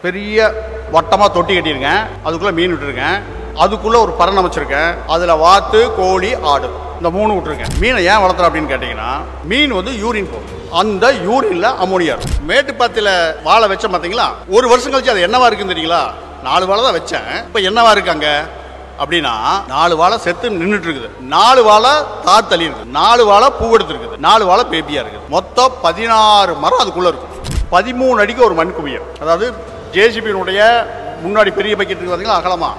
பெரிய வட்டமாக தொட்டி கட்டியிருக்கேன். அதுக்குள்ளே மீன் விட்டுருக்கேன். அதுக்குள்ளே ஒரு பரண் அமைச்சிருக்கேன். அதில் வாத்து, கோழி, ஆடு இந்த 3 விட்டுருக்கேன். மீனை ஏன் வளர்த்துறேன் அப்படின்னு கேட்டிங்கன்னா, மீன் வந்து யூரின் போகும். அந்த யூரின்ல அமோனியா இருக்கும். மேட்டுப்பாத்தியில் வாழை வச்சேன் பார்த்தீங்களா, ஒரு வருஷம் கழிச்சு அது என்னவா இருக்குன்னு தெரியுங்களா? 4 வாழை தான் வச்சேன். இப்போ என்னவா இருக்காங்க அப்படின்னா, 4 வாழை செத்து நின்றுட்டு இருக்குது, 4 வாழை தார் தள்ளி இருக்குது, 4 வாழை பூ எடுத்துருக்குது, 4 வாழை பேபியா இருக்குது. மொத்தம் 16 மரம் அதுக்குள்ள இருக்கும். 13 அடிக்கு ஒரு மண் குவியல். அதாவது ஜேசிபியினுடைய முன்னாடி பெரிய பக்கெட் இருக்குது பார்த்தீங்களா, அகலமா,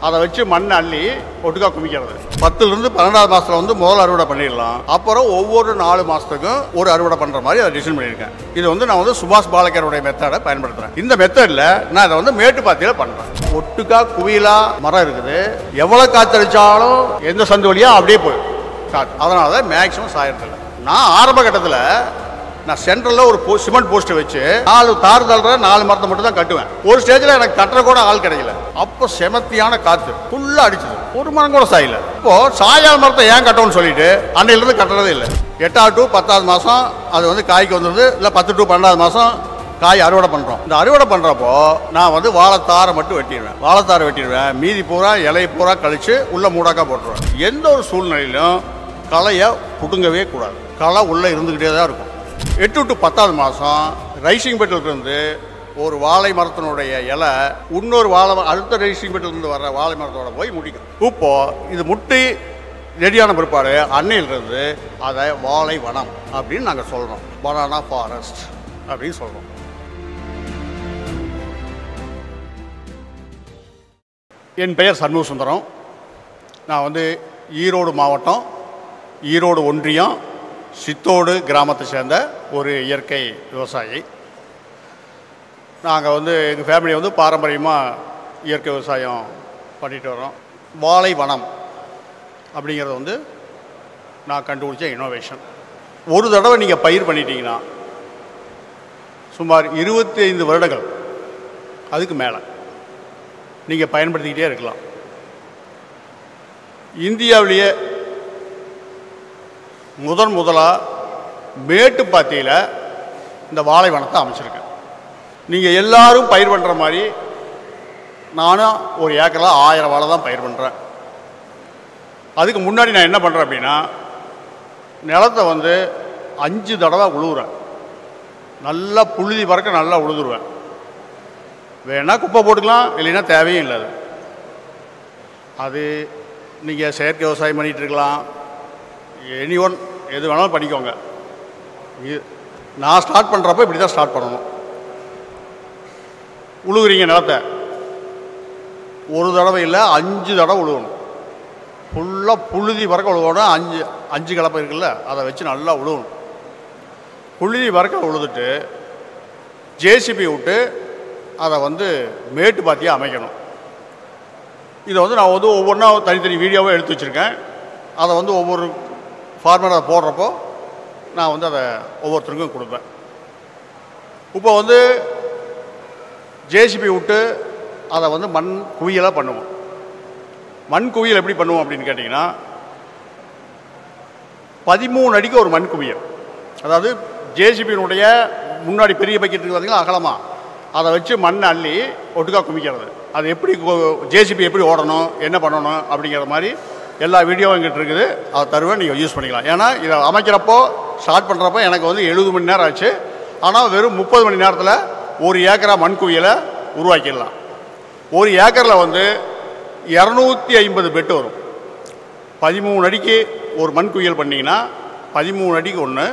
அதை வச்சு மண் அள்ளி ஒட்டுக்கா குமிக்கிறது. 10லிருந்து 12வது மாதத்தில் வந்து முதல் அறுவடை பண்ணிடலாம். அப்புறம் ஒவ்வொரு 4 மாதத்துக்கும் ஒரு அறுவடை பண்ணுற மாதிரி அதை டிசைன் பண்ணியிருக்கேன். இது வந்து நான் வந்து சுபாஷ் பாலகருடைய மெத்தடை பயன்படுத்துகிறேன். இந்த மெத்தடில் நான் அதை வந்து மேட்டுப்பாத்தியில் பண்ணுறேன். ஒட்டுக்கா குவியலா மரம் இருக்குது. எவ்வளோ காற்றடிச்சாலும் எந்த சந்து வழியாக அப்படியே போயிடும் காற்று. அதனால தான் மேக்ஸிமம் சாயறதில்லை. நான் ஆரம்ப கட்டத்தில் நான் சென்ட்ரலில் ஒரு சிமெண்ட் போஸ்ட்டை வச்சு 4 தார் தள்ளுற 4 மரத்தை மட்டும் தான் கட்டுவேன். ஒரு ஸ்டேஜில் எனக்கு கட்டுற கூட ஆள் கிடைக்கல. அப்போ செமத்தியான காற்று ஃபுல்லாக அடிச்சது, ஒரு மரம் கூட சாயல. இப்போ சாயாத மரத்தை ஏன் கட்டணும்னு சொல்லிட்டு அன்னையிலிருந்து கட்டுறதே இல்லை. 8வது to 10வது மாதம் அது வந்து காய்க்கு வந்துடுது. இல்லை 10 to 12வது மாதம் காய் அறுவடை பண்ணுறோம். இந்த அறுவடை பண்ணுறப்போ நான் வந்து வாழைத்தாரை மட்டும் வெட்டிடுவேன். வாழைத்தாரை வெட்டிடுவேன். மீதி பூரா இலையை பூரா கழித்து உள்ளே மூடாக்கா போட்டுருவேன். எந்த ஒரு சூழ்நிலையிலும் களையை புடுங்கவே கூடாது. களை உள்ளே இருந்துக்கிட்டே தான் இருக்கும். 8 to 10வது மாதம் ரைசிங் பெட்டிலிருந்து ஒரு வாழை மரத்தினுடைய இலை இன்னொரு அடுத்த ரைசிங் பெட்டிலிருந்து வர்ற வாழை மரத்தோட போய் முடிக்கும். இப்போ இது முட்டி ரெடியான பிற்பாடு அன்னையிலிருந்து அதை வாழை வனம் அப்படின்னு நாங்கள் சொல்கிறோம். பனானா ஃபாரஸ்ட் அப்படின்னு சொல்கிறோம். என் பெயர் சண்முக சுந்தரம். நான் வந்து ஈரோடு மாவட்டம், ஈரோடு ஒன்றியம், சித்தோடு கிராமத்தை சேர்ந்த ஒரு இயற்கை விவசாயி. நாங்கள் வந்து எங்கள் ஃபேமிலி வந்து பாரம்பரியமாக இயற்கை விவசாயம் பண்ணிட்டு வரோம். வாழை வனம் அப்படிங்கிறது வந்து நான் கண்டுபிடிச்ச இனோவேஷன். ஒரு தடவை நீங்கள் பயிர் பண்ணிட்டீங்கன்னா சுமார் 25 வருடங்கள் அதுக்கு மேலே நீங்கள் பயன்படுத்திக்கிட்டே இருக்கலாம். இந்தியாவிலேயே முதலாக மேட்டுப்பாத்தியில் இந்த வாழை வனத்தை அமைச்சிருக்கேன். நீங்கள் எல்லாரும் பயிர் பண்ணுற மாதிரி நானும் ஒரு ஏக்கரில் 1000 வாழை தான் பயிர் பண்ணுறேன். அதுக்கு முன்னாடி நான் என்ன பண்ணுறேன் அப்படின்னா, நிலத்தை வந்து 5 தடவை உழுவுறேன். நல்லா புழுதி பறக்க நல்லா உழுதுருவேன். வேணால் குப்பை போட்டுக்கலாம், இல்லைன்னா தேவையும் இல்லை. அது நீங்கள் செயற்கை விவசாயம் பண்ணிகிட்டு இருக்கலாம், எனிஒன் எது வேணாலும் பண்ணிக்கோங்க. நான் ஸ்டார்ட் பண்ணுறப்போ இப்படி தான் ஸ்டார்ட் பண்ணணும். உழுகுறீங்க நிலத்தை, ஒரு தடவை இல்லை 5 தடவை உழுவணும். ஃபுல்லாக புழுதி பறக்க உழுவணும். 5 கலப்பை இருக்குல்ல, அதை வச்சு நல்லா உழுவணும். புழுதி பறக்க உழுதுட்டு ஜேசிபி விட்டு அதை வந்து மேட்டுப்பாத்தியாக அமைக்கணும். இதை வந்து நான் வந்து ஒவ்வொன்றா தனித்தனி வீடியோவாக எடுத்து வச்சுருக்கேன். அதை வந்து ஒவ்வொரு ஃபார்மேட்டை போடுறப்போ நான் வந்து அதை ஒவ்வொருத்தருக்கும் கொடுப்பேன். இப்போ வந்து ஜேசிபி விட்டு அதை வந்து மண் குவியலாக பண்ணுவோம். மண் குவியல் எப்படி பண்ணுவோம் அப்படின்னு கேட்டிங்கன்னா, 13 அடிக்கு ஒரு மண் குவியல். அதாவது ஜேசிபியினுடைய முன்னாடி பெரிய பக்கெட் இருக்குது பார்த்தீங்களா, அகலமா, அதை வச்சு மண் அள்ளி ஒட்டுக்கா குமிக்கிறது. அது எப்படி ஜேசிபி எப்படி ஓடணும், என்ன பண்ணணும் அப்படிங்கிற மாதிரி எல்லா வீடியோவும் எங்கிட்ட இருக்குது. அதை தருவேன், நீங்கள் யூஸ் பண்ணிக்கலாம். ஏன்னா இதை அமைக்கிறப்போ ஸ்டார்ட் பண்ணுறப்போ எனக்கு வந்து 70 மணி நேரம் ஆச்சு. ஆனால் வெறும் 30 மணி நேரத்தில் 1 ஏக்கரா மண் குவியலை உருவாக்கிடலாம். 1 ஏக்கரில் வந்து 250 பெட்டு வரும். 13 அடிக்கு ஒரு மண் குவியல் பண்ணிங்கன்னா 13 அடிக்கு 1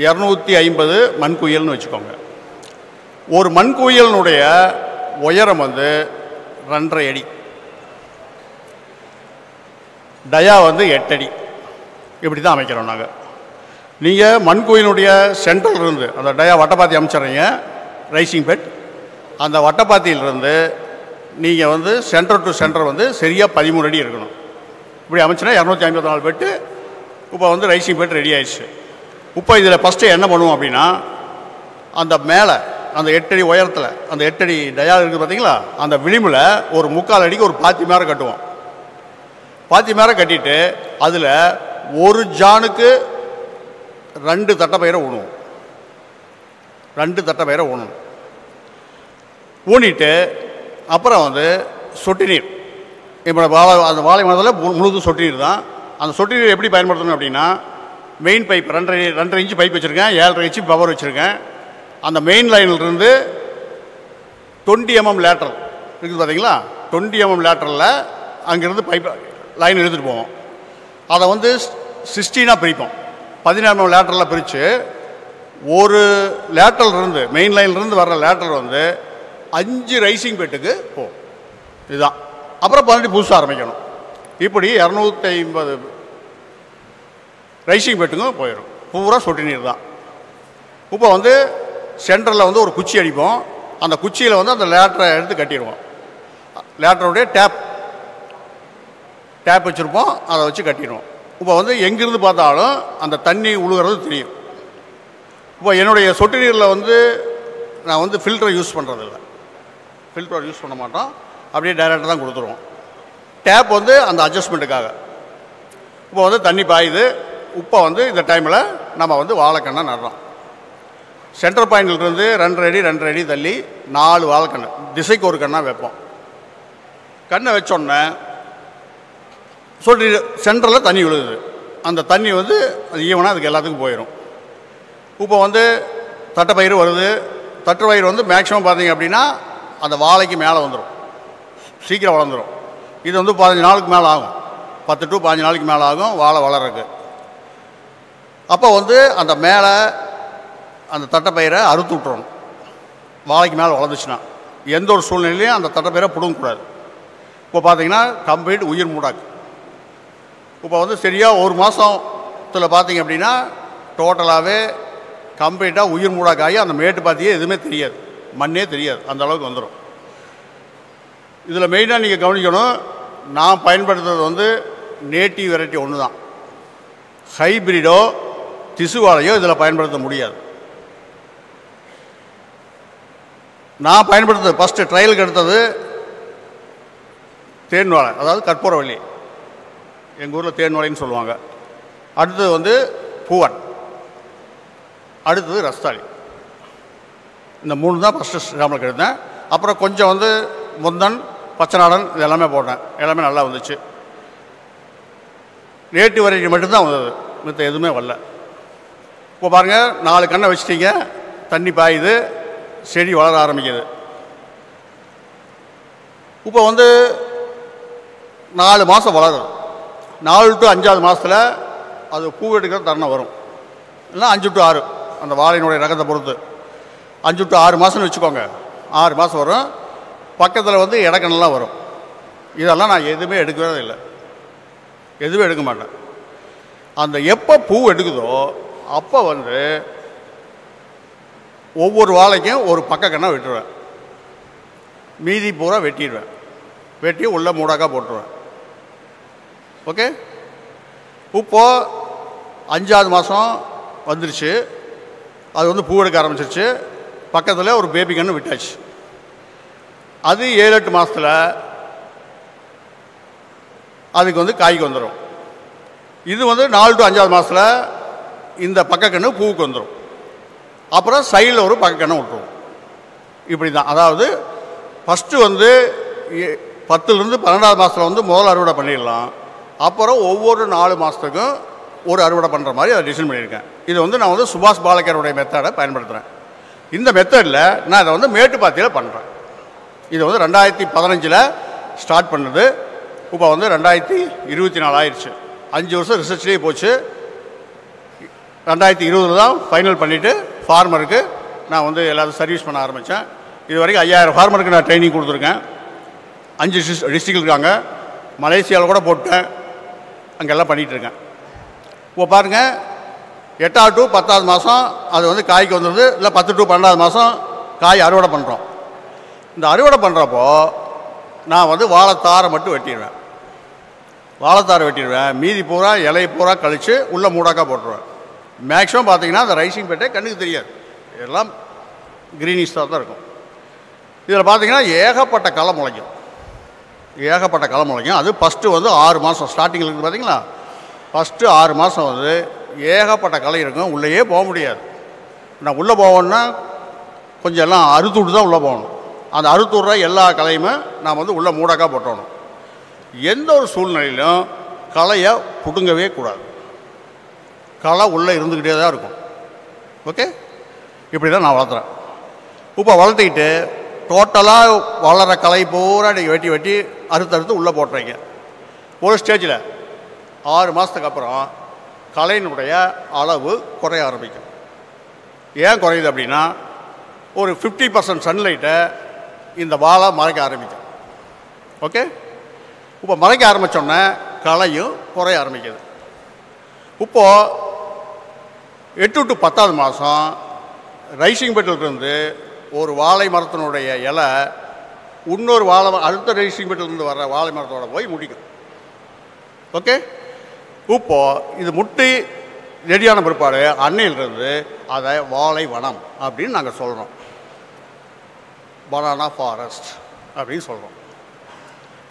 250 மண் குவியல்னு வச்சுக்கோங்க. ஒரு மண் குவியலினுடைய உயரம் வந்து 2.5 அடி, டயா வந்து 8 அடி. இப்படி தான் அமைக்கிறோம் நாங்கள். நீங்கள் மண் குவியலுடைய சென்ட்ரல் இருந்து அந்த டயா வட்டப்பாத்தி அமைச்சிட்றீங்க, ரைசிங் பெட். அந்த வட்டப்பாத்தியிலிருந்து நீங்கள் வந்து சென்டர் டு சென்டர் வந்து சரியாக 13 அடி இருக்கணும். இப்படி அமைச்சுன்னா 254 பெட்டு. இப்போ வந்து ரைசிங் பெட் ரெடி ஆயிடுச்சு. இப்போ இதில் ஃபஸ்ட்டு என்ன பண்ணுவோம் அப்படின்னா, அந்த மேலே அந்த 8 அடி உயரத்தில் அந்த 8 அடி டயா இருக்குது பார்த்தீங்களா, அந்த விளிம்பில் ஒரு 3/4 அடிக்கு ஒரு பாத்தி மேலே கட்டுவோம். பாத்தி மேலே கட்டிட்டு அதில் ஒரு ஜானுக்கு 2 தட்டைப்பயிரை ஊணுவோம். 2 தட்டைப்பயிரை ஊனணும். ஊனிட்டு அப்புறம் வந்து சொட்டு நீர். இப்போ அந்த வாழை மரத்தில் முழுதும் சொட்டு நீர் தான். அந்த சொட்டு நீர் எப்படி பயன்படுத்தணும் அப்படின்னா, மெயின் பைப் 2.5 இன்ச்சு பைப் வச்சுருக்கேன், 7.5 இன்ச்சு பவர் வச்சுருக்கேன். அந்த மெயின் லைனிலிருந்து 20 mm லேட்டரல் இருக்குது பார்த்தீங்களா, 20 mm லேட்டரில் அங்கேருந்து பைப் லைன் எடுத்துகிட்டு போவோம். அதை வந்து 16 பிரிப்போம். 17 mm லேட்டரில் பிரித்து ஒரு லேட்டரில் இருந்து மெயின் லைன்லேருந்து வர்ற லேட்டர் வந்து 5 ரைசிங் பெட்டுக்கு போகும். இதுதான். அப்புறம் 18 புதுசாக ஆரம்பிக்கணும். இப்படி 250 ரைசிங் பெட்டுக்கும் போயிடும். பூரா சொட்டு நீர் தான். இப்போ வந்து சென்டரில் வந்து ஒரு குச்சி அடிப்போம். அந்த குச்சியில் வந்து அந்த லேட்டரை எடுத்து கட்டிடுவோம். லேட்டருடைய டேப் வச்சுருப்போம், அதை வச்சு கட்டிடுவோம். இப்போ வந்து எங்கேருந்து பார்த்தாலும் அந்த தண்ணி உழுகிறது தெரியும். இப்போ என்னுடைய சொட்டு நீரில் வந்து நான் வந்து ஃபில்டரை யூஸ் பண்ணுறதில்ல. ஃபில்டர் யூஸ் பண்ண மாட்டோம், அப்படியே டைரெக்டாக தான் கொடுத்துருவோம். டேப் வந்து அந்த அட்ஜஸ்ட்மெண்ட்டுக்காக. இப்போ வந்து தண்ணி பாயுது. இப்போ வந்து இந்த டைமில் நம்ம வந்து வாழைக்கண்ணை நடுறோம். சென்டர் பாயிண்ட்லேருந்து 2.5 அடி தள்ளி 4 வாழைக்கண்ணு திசைக்கு ஒரு கண்ணாக வைப்போம். கண்ணை வச்சோடனே சொட்டு சென்டரில் தண்ணி விழுகுது. அந்த தண்ணி வந்து அது ஈவனாக அதுக்கு எல்லாத்துக்கும் போயிடும். இப்போ வந்து தட்டைப்பயிறு வருது. தட்டைப்பயிறு வந்து மேக்ஸிமம் பார்த்தீங்க அப்படின்னா அந்த வாழைக்கு மேலே வந்துடும், சீக்கிரம் வளர்ந்துடும். இது வந்து 15 நாளுக்கு மேலே ஆகும், 10 to 15 நாளைக்கு மேலே ஆகும் வாழை வளர்றதுக்கு. அப்போ வந்து அந்த மேலே அந்த தட்டைப்பயிரை அறுத்து விட்டுறணும். வாழைக்கு மேலே வளர்ந்துச்சுன்னா எந்த ஒரு சூழ்நிலையிலையும் அந்த தட்டைப்பயிரை பிடுங்கக்கூடாது. இப்போ பார்த்தீங்கன்னா கம்ப்ளீட் உயிர் மூடாக்கு. இப்போ வந்து சரியாக ஒரு மாதத்தில் பார்த்தீங்க அப்படின்னா டோட்டலாகவே கம்ப்ளீட்டாக உயிர் மூடாக்காகி அந்த மேட்டு பார்த்தியே எதுவுமே தெரியாது, மண்ணே தெரியாது, அந்த அளவுக்கு வந்துடும். இதில் மெயினாக நீங்கள் கவனிக்கணும், நான் பயன்படுத்துறது வந்து நேட்டிவ் வெரைட்டி ஒன்று தான். ஹைப்ரிடோ திசுவாலையோ இதில் பயன்படுத்த முடியாது. நான் பயன்படுத்துறது ஃபஸ்ட்டு ட்ரையலுக்கு எடுத்தது தேன் வாழை, அதாவது கற்பூரவள்ளி, எங்கள் ஊரில் தேன் வாழைன்னு சொல்லுவாங்க. அடுத்தது வந்து பூவன், அடுத்தது ரஸ்தாளி. இந்த 3 தான் ஃபஸ்ட்டு ஸ்டாம்பில் எடுத்தேன். அப்புறம் கொஞ்சம் வந்து முந்தன், பச்சைநாடன் இது எல்லாமே போட்டேன். எல்லாமே நல்லா வந்துச்சு. நேட்டிவ் வெரைட்டி மட்டும்தான் வந்தது, மித்த எதுவுமே வரல. இப்போ பாருங்கள், 4 கண்ணை வச்சிட்டிங்க, தண்ணி பாயுது, செடி வளர ஆரம்பிக்குது. இப்போ வந்து 4 மாதம் வளருது. 4 to 5வது மாதத்தில் அது பூ எடுக்கிற தருணம் வரும். இல்லைனா 5 to 6, அந்த வாழையினுடைய ரகத்தை பொறுத்து 5 to 6 மாதம்னு வச்சுக்கோங்க. 6 மாதம் வரும். பக்கத்தில் வந்து இடக்கண்ணெல்லாம் வரும். இதெல்லாம் நான் எதுவுமே எடுக்கவே இல்லை, எதுவுமே எடுக்க மாட்டேன். அந்த எப்போ பூ எடுக்குதோ அப்போ வந்து ஒவ்வொரு வாழைக்கும் ஒரு பக்க கண்ணை விட்டுருவேன். மீதி பூரா வெட்டிடுவேன். வெட்டி உள்ள மூடாக்கா போட்டுருவேன். ஓகே. இப்போது 5வது மாதம் வந்துருச்சு, அது வந்து பூ எடுக்க ஆரம்பிச்சிருச்சு. பக்கத்தில் ஒரு பேபி கன்று விட்டாச்சு. அது 7-8 மாதத்தில் அதுக்கு வந்து காய்க்கு வந்துடும். இது வந்து 4 to 5வது மாதத்தில் இந்த பக்கக்கன்று பூவுக்கு வந்துடும். அப்புறம் சைடில் ஒரு பக்கக்கண்ணை விட்டுருவோம். இப்படி தான். அதாவது ஃபஸ்ட்டு வந்து 10லேருந்து 12வது மாதத்தில் வந்து முதல் அறுவடை பண்ணிடலாம். அப்புறம் ஒவ்வொரு 4 மாதத்துக்கும் ஒரு அறுவடை பண்ணுற மாதிரி அதை டிசைன் பண்ணியிருக்கேன். இது வந்து நான் வந்து சுபாஷ் பாலக்கருடைய மெத்தடை பயன்படுத்துகிறேன். இந்த மெத்தடில் நான் இதை வந்து மேட்டுப்பாத்தியில் பண்ணுறேன். இது வந்து 2015 ஸ்டார்ட் பண்ணுது. இப்போ வந்து 2024 ஆயிடுச்சு. 5 வருஷம் ரிசர்ச்லேயே போச்சு. 2020 தான் ஃபைனல் பண்ணிவிட்டு ஃபார்மருக்கு நான் வந்து எல்லாத்தையும் சர்வீஸ் பண்ண ஆரம்பித்தேன். இது வரைக்கும் 5000 ஃபார்மருக்கு நான் ட்ரைனிங் கொடுத்துருக்கேன். 5 டிஸ்ட்ரிக்ட் இருக்காங்க. மலேசியாவில் கூட போட்டேன், அங்கெல்லாம் பண்ணிகிட்ருக்கேன். இப்போ பாருங்கள், 8வது to 10வது மாதம் அது வந்து காய்க்கு வந்துடுது. இல்லை 10 to 12வது மாதம் காய் அறுவடை பண்ணுறோம். இந்த அறுவடை பண்ணுறப்போ நான் வந்து வாழைத்தாரை மட்டும் வெட்டிடுவேன். வாழைத்தாரை வெட்டிடுவேன். மீதி பூரா இலையை பூரா கழித்து உள்ளே மூடாக்கா போட்டுருவேன். மேக்ஸிமம் பார்த்தீங்கன்னா அந்த ரைசிங் பெட்டை கண்ணுக்கு தெரியாது, எல்லாம் க்ரீனிஷாக தான் இருக்கும். இதில் பார்த்தீங்கன்னா ஏகப்பட்ட களை முளைக்கும், ஏகப்பட்ட களை முளைக்கும். அது ஃபஸ்ட்டு வந்து 6 மாதம் ஸ்டார்டிங்கில் இருக்குது பார்த்தீங்களா. ஃபஸ்ட்டு 6 மாதம் வந்து ஏகப்பட்ட களை இருக்கும். உள்ளேயே போக முடியாது. நான் உள்ளே போகணுன்னா கொஞ்சம் எல்லாம் அறுத்து விட்டு தான் உள்ளே போகணும். அந்த அறுத்துடுற எல்லா களையுமே நாம் வந்து உள்ளே மூடாக்கா போட்டணும். எந்த ஒரு சூழ்நிலையிலும் களையை பிடுங்கவே கூடாது. களை உள்ளே இருந்துக்கிட்டே தான் இருக்கும். ஓகே, இப்படி தான் நான் வளர்த்துறேன். இப்போ வளர்த்திக்கிட்டு டோட்டலாக வளர களை பூரா நீங்கள் வெட்டி வெட்டி அறுத்து உள்ளே போட்டுறீங்க. ஒரு ஸ்டேஜில் 6 மாதத்துக்கு அப்புறம் களையினுடைய அளவு குறைய ஆரம்பிக்கும். ஏன் குறையுது அப்படின்னா, ஒரு 50% சன்லைட்டை இந்த வாழை மறைக்க ஆரம்பிக்கும். ஓகே, இப்போ மறைக்க ஆரம்பித்தோடனே களையும் குறைய ஆரம்பிக்குது. இப்போது 8 to 10வது மாதம் ரைசிங் பெட்டிலிருந்து ஒரு வாழை மரத்தினுடைய இலை இன்னொரு வாழை அடுத்த ரைசிங் பெட்டிலிருந்து வர்ற வாழை மரத்தோடு போய் முடிக்கும். ஓகே, இப்போது இது முட்டி ரெடியான பிற்பாடு அன்னையிலிருந்து அதை வாழை வனம் அப்படின்னு நாங்கள் சொல்கிறோம். பனானா ஃபாரஸ்ட் அப்படின்னு சொல்கிறோம்.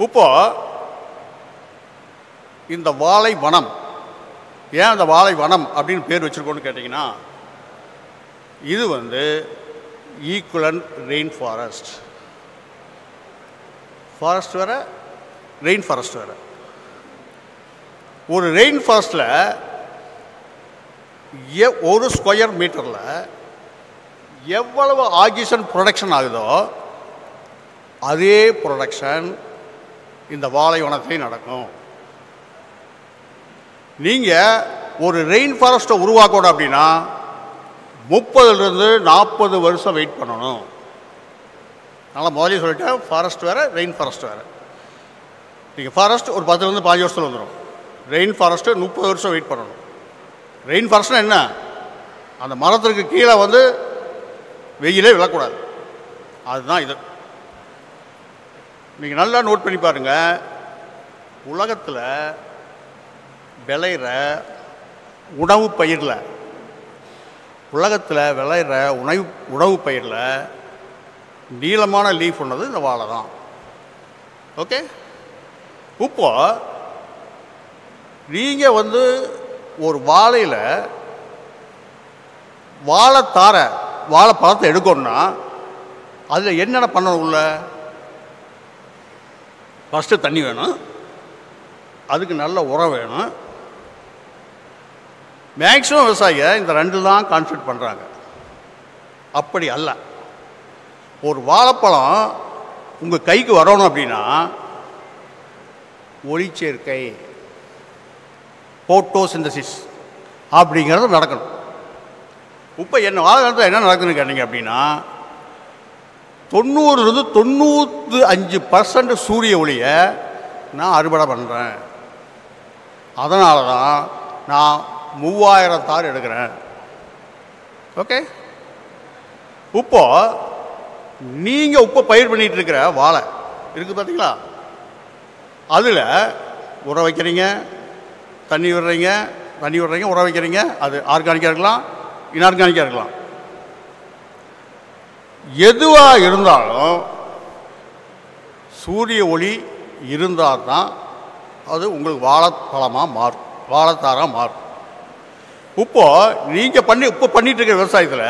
இப்போது இந்த வாழை வனம் ஏன் அந்த வாழை வனம் அப்படின்னு பேர் வச்சுருக்கோன்னு கேட்டிங்கன்னா, இது வந்து ஈக்குவலன்ட் ரெயின் ஃபாரஸ்ட். ஃபாரஸ்ட் வேறு, ரெயின் ஃபாரஸ்ட் வேறு. ஒரு ரெயின் ஃபாரஸ்ட்டில் ஒரு ஸ்கொயர் மீட்டரில் எவ்வளவு ஆக்சிஜன் ப்ரொடக்ஷன் ஆகுதோ அதே ப்ரொடக்ஷன் இந்த வாழை வனத்திலையும் நடக்கும். நீங்கள் ஒரு ரெயின் ஃபாரஸ்ட்டை உருவாக்கணும் அப்படின்னா 30லேருந்து 40 வருஷம் வெயிட் பண்ணணும். நல்லா முதலே சொல்லிட்டேன், ஃபாரஸ்ட் வேறு, ரெயின் ஃபாரஸ்ட் வேறு. நீங்கள் ஃபாரஸ்ட் ஒரு 10லேருந்து 15 வருஷத்தில் வந்துடும். ரெயின் ஃபாரஸ்ட்டு 30 வருஷம் வெயிட் பண்ணணும். ரெயின் ஃபாரஸ்ட்னா என்ன? அந்த மரத்திற்கு கீழே வந்து வெயிலே விழக்கூடாது. அதுதான் இது. நீங்கள் நல்லா நோட் பண்ணி பாருங்கள். உலகத்தில் விளையிற உணவு பயிரில் உணவு பயிரில் நீளமான லீஃப் ஒன்றது இந்த வாழை தான். ஓகே, இப்போ நீங்கள் வந்து ஒரு வாழையில் வாழைப்பழத்தை எடுக்கணும்னா அதில் என்னென்ன பண்ணணும்? உள்ள ஃபஸ்ட்டு தண்ணி வேணும், அதுக்கு நல்ல உரம் வேணும். மேக்ஸிமம் விவசாயிங்க இந்த 2 தான் கான்சென்ட்ரேட் பண்ணுறாங்க. அப்படி அல்ல. ஒரு வாழைப்பழம் உங்கள் கைக்கு வரணும் அப்படின்னா ஒளிச்சேர்க்கை, போட்டோசிந்தசிஸ் அப்படிங்கிறது நடக்கணும். இப்போ என்ன வாழைப்பழத்தில் என்ன நடக்குதுன்னு கேட்டீங்க அப்படின்னா 90லேருந்து 95% சூரிய ஒளியை நான் அறுவடை பண்ணுறேன். அதனால தான் நான் 3000 தார் எடுக்கிறேன். ஓகே, இப்போது நீங்கள் இப்போ பயிர் பண்ணிகிட்டு இருக்கிற வாழை இருக்குது பார்த்தீங்களா, அதில் உரம் வைக்கிறீங்க, தண்ணி விடுறீங்க, உரம் வைக்கிறீங்க. அது ஆர்கானிக்காக இருக்கலாம், இன்ஆர்கானிக்காக இருக்கலாம். எதுவாக இருந்தாலும் சூரிய ஒளி இருந்தால் தான் அது உங்களுக்கு வாழைப்பழமாக மாறும், வாழைத்தாராக மாறும். இப்போது நீங்கள் இப்போ பண்ணிகிட்டு இருக்கிற விவசாயத்தில்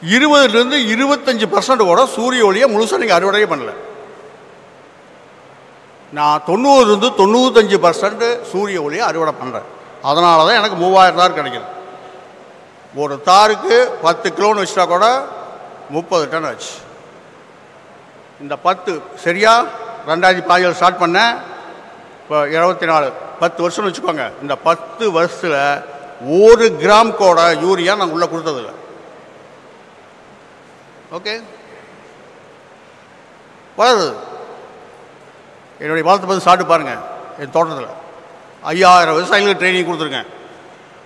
20லேருந்து 25% கூட சூரிய ஒளியை முழுசாக நீங்கள் அறுவடையே பண்ணலை. நான் 90லேருந்து 95% சூரிய ஒளியை அறுவடை பண்ணுறேன். அதனால தான் எனக்கு 3000 தார் கிடைக்குது. ஒரு தாருக்கு 10 கிலோன்னு வச்சுட்டா கூட 30 டன் ஆச்சு. இந்த 10 சரியா 2015 ஸ்டார்ட் பண்ணேன், இப்போ 24, 10 வருஷம்னு வச்சுக்கோங்க. இந்த 10 வருஷத்தில் 1 கிராம் கூட யூரியா நாங்கள் உள்ளே கொடுத்ததில்ல. ஓகே, வளருது. என்னுடைய வளர்த்து பார்த்து சாப்பிட்டு பாருங்கள். என் தோட்டத்தில் 5000 விவசாயிகளுக்கு ட்ரைனிங் கொடுத்துருக்கேன்.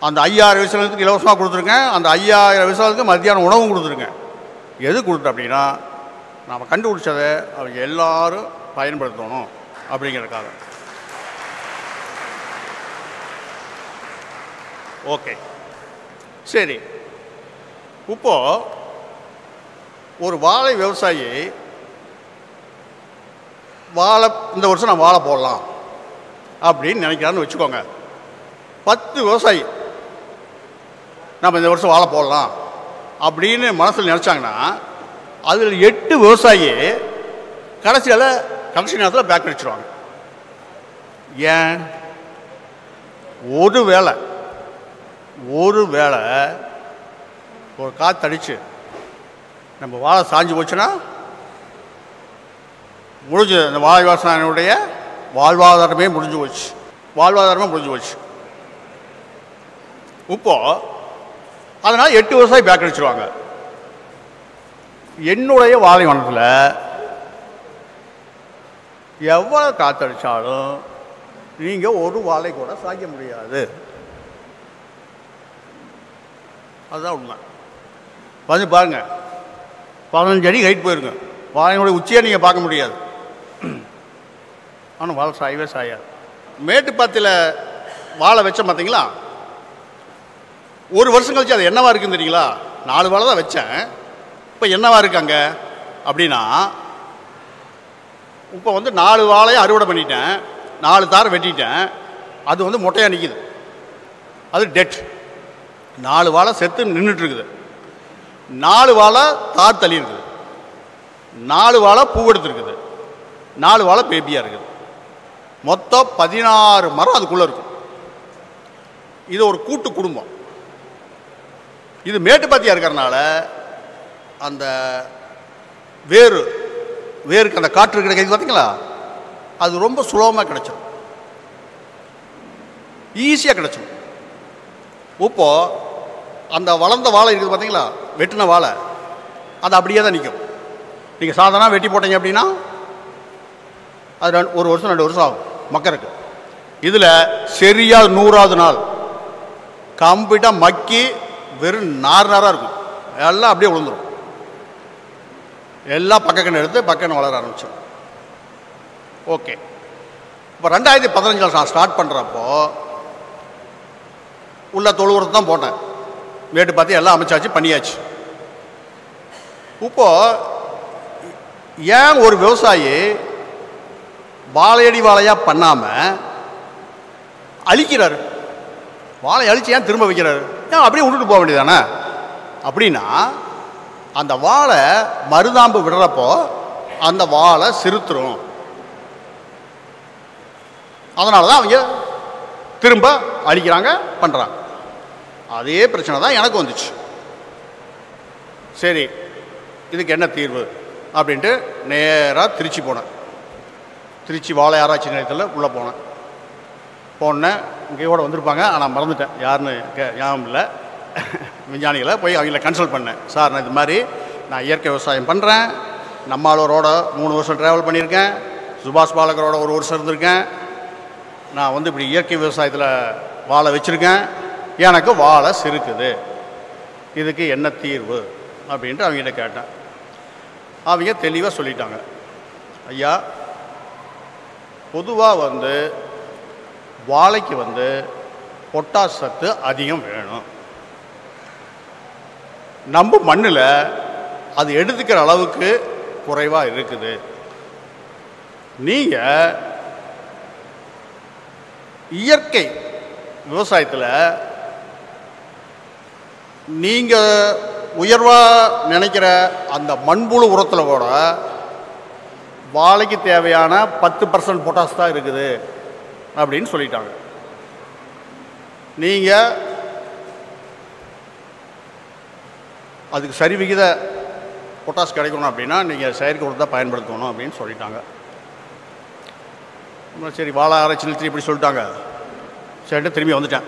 அந்த 5000 விவசாயிகளுக்கு இலவசமாக கொடுத்துருக்கேன். அந்த 5000 விவசாயிகளுக்கு மத்தியான உணவும் கொடுத்துருக்கேன். எது கொடுத்தேன் அப்படின்னா, நாம் கண்டுபிடிச்சதை அவங்க எல்லாரும் பயன்படுத்தணும் அப்படிங்கிறதுக்காக. ஓகே, சரி. இப்போது ஒரு வாழை விவசாயி இந்த வருஷம் நான் வாழை போடலாம் அப்படின்னு நினைக்கிறான்னு வச்சுக்கோங்க. 10 விவசாயி நம்ம இந்த வருஷம் வாழை போடலாம் அப்படின்னு மனசில் நினச்சாங்கன்னா அதில் 8 விவசாயி கடைசி நேரத்தில் பேக் அடிச்சிருவாங்க. ஏன்? ஒரு வேளை ஒரு காற்றடிச்சு நம்ம வாழை சாஞ்சு போச்சுன்னா முடிஞ்சு அந்த வாழை விவசாயினுடைய வாழ்வாதாரமே முடிஞ்சு போச்சு. இப்போ அதனால் 8 விவசாயி பேக் அடிச்சிருவாங்க. என்னுடைய வாழை வனத்தில் எவ்வளோ காற்றடிச்சாலும் நீங்கள் ஒரு வாழை கூட சாய்க்க முடியாது. அதுதான் உண்மை. வந்து பாருங்க, 15 அடி ஹைட் போயிருங்க, வாழையினுடைய உச்சியை நீங்கள் பார்க்க முடியாது. ஆனால் வாழை சாயவே சாயாது. மேட்டுப்பாத்தியில் வாழை வச்சேன் பார்த்தீங்களா, ஒரு வருஷம் கழிச்சு அது என்னவா இருக்குன்னு தெரியுங்களா? 4 வாழை தான் வச்சேன். இப்போ என்னவா இருக்காங்க அப்படின்னா, இப்போ 4 வாழையை அறுவடை பண்ணிட்டேன், 4 தாரை வெட்டிட்டேன், அது மொட்டையாக நிற்கிது, அது டெட். 4 வாழை செத்து நின்றுட்டு இருக்குது, 4 வாழை தார் தள்ளி இருக்குது, 4 வாழை பூவெடுத்துருக்குது, 4 வாழை பேபியாக இருக்குது. மொத்தம் 16 மரம் அதுக்குள்ளே இருக்கும். இது ஒரு கூட்டு குடும்பம். இது மேட்டுப்பாத்தியாக இருக்கிறனால அந்த வேருக்கு அந்த காற்று கிடைக்கிறது பார்த்தீங்களா, அது ரொம்ப சுலபமாக கிடைச்சிடும், ஈஸியாக கிடைச்சிடும். இப்போ அந்த வளர்ந்த வாழை இருக்குது பார்த்தீங்களா, வெட்டின வாழை, அது அப்படியே தான் நிற்கும். நீங்கள் சாதாரண வெட்டி போட்டீங்க அப்படின்னா அது 1 வருஷம் 2 வருஷம் ஆகும் மக்கருக்கு. இதில் சரியாக 100ஆவது நாள் கம்ப்ளீட்டாக மக்கி வெறும் நாராக இருக்கும், எல்லாம் அப்படியே விழுந்துடும். எல்லாம் பக்கக்கண்ணு எடுத்து பக்கக்கண்ணு வளர ஆரம்பிச்சிடும். ஓகே, இப்போ 2015 நான் ஸ்டார்ட் பண்ணுறப்போ உள்ள தொழுவுறது தான் போட்டேன். மேட்டு பார்த்து எல்லாம் அமைச்சாச்சு, பண்ணியாச்சு. இப்போது ஏன் ஒரு விவசாயி வாழையடி வாழையாக பண்ணாமல் அழிக்கிறாரு? வாழை அழித்து ஏன் திரும்ப வைக்கிறாரு? ஏன் அப்படியே விட்டுட்டு போக வேண்டியதானே? அப்படின்னா அந்த வாழை மருதாம்பு விடுறப்போ அந்த வாழை சிறுத்துரும். அதனால தான் அவங்க திரும்ப அழிக்கிறாங்க, பண்ணுறாங்க. அதே பிரச்சனை தான் எனக்கு வந்துச்சு. சரி, இதுக்கு என்ன தீர்வு அப்படின்ட்டு நேராக திருச்சி போனேன். திருச்சி வாழை ஆராய்ச்சி நிலையத்தில் உள்ளே போனேன். இங்கே கூட வந்திருப்பாங்க, ஆனால் மறந்துட்டேன் யாருன்னு ஞாபகம் இல்லை. விஞ்ஞானிகளை போய் அவங்கள கன்சல்ட் பண்ணேன். சார், நான் இது மாதிரி நான் இயற்கை விவசாயம் பண்ணுறேன், நம்மளோரோட 3 வருஷம் ட்ராவல் பண்ணியிருக்கேன், சுபாஷ் பாலகரோட 1 வருஷம் இருந்திருக்கேன், நான் இப்படி இயற்கை விவசாயத்தில் வாழை வச்சுருக்கேன், எனக்கு வாழை சிறுக்குது, இதுக்கு என்ன தீர்வு அப்படின்ட்டு அவங்ககிட்ட கேட்டேன். அவங்க தெளிவாக சொல்லிட்டாங்க. ஐயா, பொதுவாக வாழைக்கு பொட்டாஸ் சத்து அதிகம் வேணும். நம்ம மண்ணில் அது எடுத்துக்கிற அளவுக்கு குறைவாக இருக்குது. நீங்கள் இயற்கை விவசாயத்தில் நீங்கள் உயர்வாக நினைக்கிற அந்த மண்புழு உரத்தில் கூட வாழைக்கு தேவையான 10% பொட்டாஸ் தான் இருக்குது அப்படின்னு சொல்லிட்டாங்க. நீங்கள் அதுக்கு சரி விகித பொட்டாஸ் கிடைக்கணும் அப்படின்னா நீங்கள் செயற்கை உரத்தை பயன்படுத்தணும் அப்படின்னு சொல்லிட்டாங்க. சரி, வாழை ஆராய்ச்சி நிலையத்தில் இப்படி சொல்லிட்டாங்க, சரிட்டு திரும்பி வந்துட்டேன்.